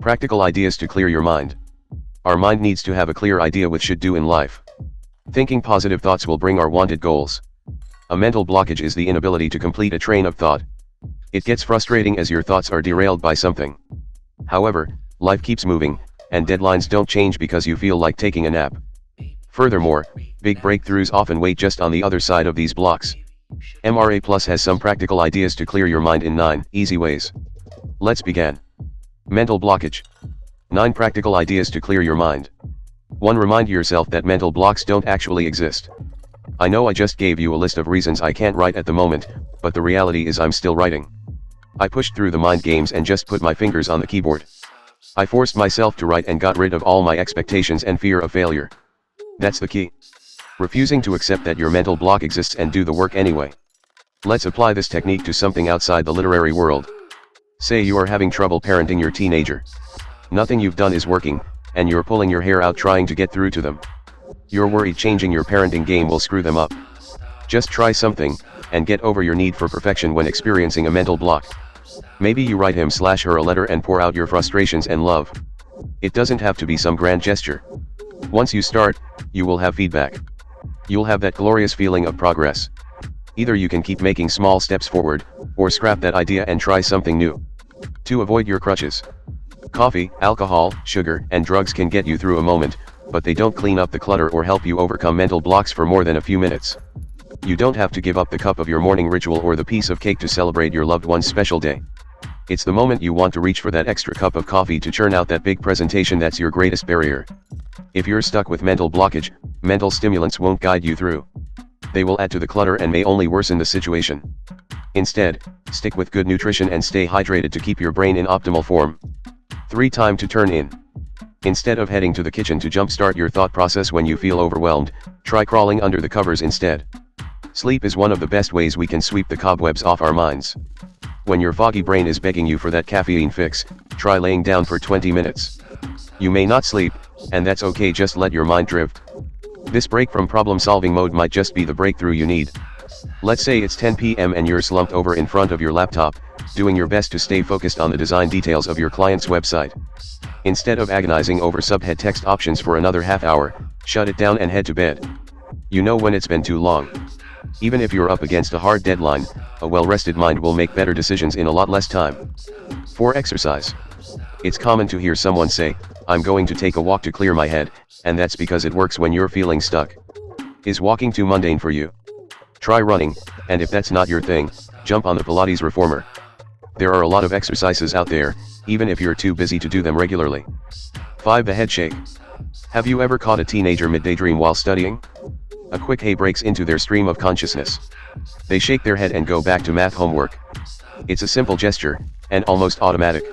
Practical ideas to clear your mind. Our mind needs to have a clear idea what should do in life. Thinking positive thoughts will bring our wanted goals. A mental blockage is the inability to complete a train of thought. It gets frustrating as your thoughts are derailed by something. However, life keeps moving, and deadlines don't change because you feel like taking a nap. Furthermore, big breakthroughs often wait just on the other side of these blocks. MRAPLUS has some practical ideas to clear your mind in 9 easy ways. Let's begin. Mental blockage. 9 practical ideas to clear your mind. 1. Remind yourself that mental blocks don't actually exist. I know I just gave you a list of reasons I can't write at the moment, but the reality is I'm still writing. I pushed through the mind games and just put my fingers on the keyboard. I forced myself to write and got rid of all my expectations and fear of failure. That's the key. Refusing to accept that your mental block exists and do the work anyway. Let's apply this technique to something outside the literary world. Say you are having trouble parenting your teenager. Nothing you've done is working, and you're pulling your hair out trying to get through to them. You're worried changing your parenting game will screw them up. Just try something, and get over your need for perfection when experiencing a mental block. Maybe you write him/her a letter and pour out your frustrations and love. It doesn't have to be some grand gesture. Once you start, you will have feedback. You'll have that glorious feeling of progress. Either you can keep making small steps forward, or scrap that idea and try something new. 2. Avoid your crutches. Coffee, alcohol, sugar, and drugs can get you through a moment, but they don't clean up the clutter or help you overcome mental blocks for more than a few minutes. You don't have to give up the cup of your morning ritual or the piece of cake to celebrate your loved one's special day. It's the moment you want to reach for that extra cup of coffee to churn out that big presentation that's your greatest barrier. If you're stuck with mental blockage, mental stimulants won't guide you through. They will add to the clutter and may only worsen the situation. Instead, stick with good nutrition and stay hydrated to keep your brain in optimal form. 3. Time to turn in. Instead of heading to the kitchen to jumpstart your thought process when you feel overwhelmed, try crawling under the covers instead. Sleep is one of the best ways we can sweep the cobwebs off our minds. When your foggy brain is begging you for that caffeine fix, try laying down for 20 minutes. You may not sleep, and that's okay, just let your mind drift. This break from problem-solving mode might just be the breakthrough you need. Let's say it's 10 p.m. and you're slumped over in front of your laptop, doing your best to stay focused on the design details of your client's website. Instead of agonizing over subhead text options for another half hour, shut it down and head to bed. You know when it's been too long. Even if you're up against a hard deadline, a well-rested mind will make better decisions in a lot less time. 4. Exercise. It's common to hear someone say, "I'm going to take a walk to clear my head," and that's because it works when you're feeling stuck. Is walking too mundane for you? Try running, and if that's not your thing, jump on the Pilates reformer. There are a lot of exercises out there, even if you're too busy to do them regularly. 5. The head shake. Have you ever caught a teenager mid-daydream while studying? A quick hey breaks into their stream of consciousness. They shake their head and go back to math homework. It's a simple gesture, and almost automatic.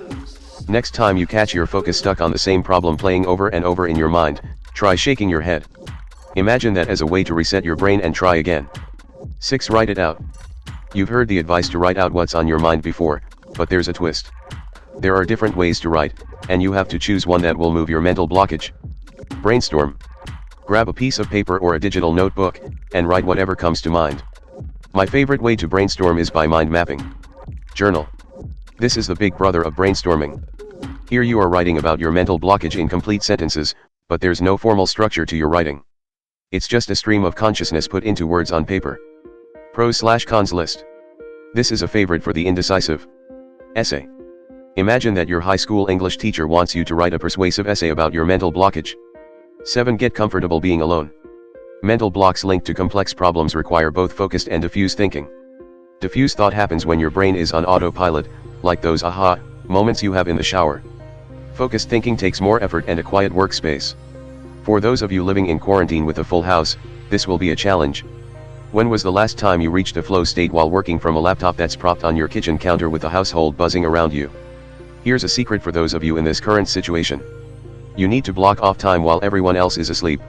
Next time you catch your focus stuck on the same problem playing over and over in your mind, try shaking your head. Imagine that as a way to reset your brain and try again. 6. Write it out. You've heard the advice to write out what's on your mind before, but there's a twist. There are different ways to write, and you have to choose one that will move your mental blockage. Brainstorm. Grab a piece of paper or a digital notebook, and write whatever comes to mind. My favorite way to brainstorm is by mind mapping. Journal. This is the big brother of brainstorming. Here you are writing about your mental blockage in complete sentences, but there's no formal structure to your writing. It's just a stream of consciousness put into words on paper. Pros/cons list. This is a favorite for the indecisive. Essay. Imagine that your high school English teacher wants you to write a persuasive essay about your mental blockage. 7. Get comfortable being alone. Mental blocks linked to complex problems require both focused and diffuse thinking. Diffuse thought happens when your brain is on autopilot, like those aha moments you have in the shower. Focused thinking takes more effort and a quiet workspace. For those of you living in quarantine with a full house, this will be a challenge. When was the last time you reached a flow state while working from a laptop that's propped on your kitchen counter with the household buzzing around you? Here's a secret for those of you in this current situation. You need to block off time while everyone else is asleep.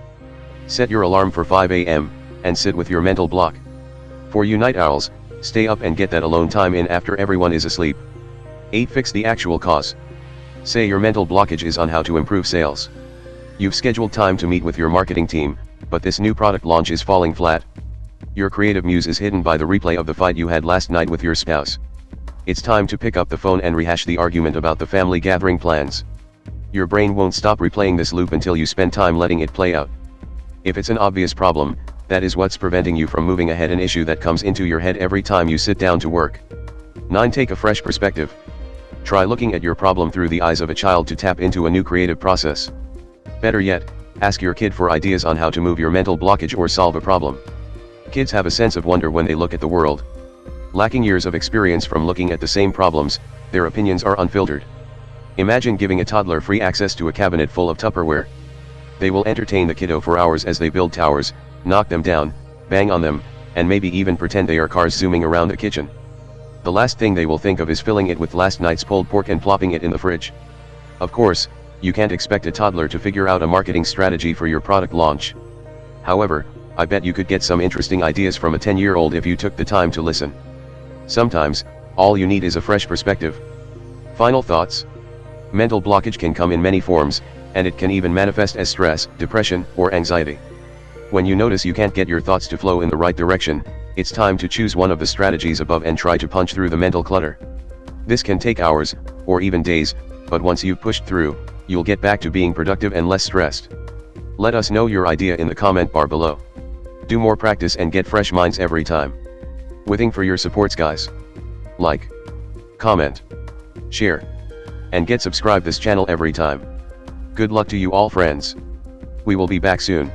Set your alarm for 5 a.m., and sit with your mental block. For you night owls, stay up and get that alone time in after everyone is asleep. 8. Fix the actual cause. Say your mental blockage is on how to improve sales. You've scheduled time to meet with your marketing team, but this new product launch is falling flat. Your creative muse is hidden by the replay of the fight you had last night with your spouse. It's time to pick up the phone and rehash the argument about the family gathering plans. Your brain won't stop replaying this loop until you spend time letting it play out. If it's an obvious problem, that is what's preventing you from moving ahead. An issue that comes into your head every time you sit down to work. 9. Take a fresh perspective. Try looking at your problem through the eyes of a child to tap into a new creative process. Better yet, ask your kid for ideas on how to move your mental blockage or solve a problem. Kids have a sense of wonder when they look at the world. Lacking years of experience from looking at the same problems, their opinions are unfiltered. Imagine giving a toddler free access to a cabinet full of Tupperware. They will entertain the kiddo for hours as they build towers, knock them down, bang on them, and maybe even pretend they are cars zooming around the kitchen. The last thing they will think of is filling it with last night's pulled pork and plopping it in the fridge. Of course, you can't expect a toddler to figure out a marketing strategy for your product launch. However, I bet you could get some interesting ideas from a 10-year-old if you took the time to listen. Sometimes, all you need is a fresh perspective. Final thoughts. Mental blockage can come in many forms, and it can even manifest as stress, depression, or anxiety. When you notice you can't get your thoughts to flow in the right direction, it's time to choose one of the strategies above and try to punch through the mental clutter. This can take hours, or even days, but once you've pushed through, you'll get back to being productive and less stressed. Let us know your idea in the comment bar below. Do more practice and get fresh minds every time. Waiting for your supports, guys. Like, comment, share, and get subscribe this channel every time. Good luck to you all, friends. We will be back soon.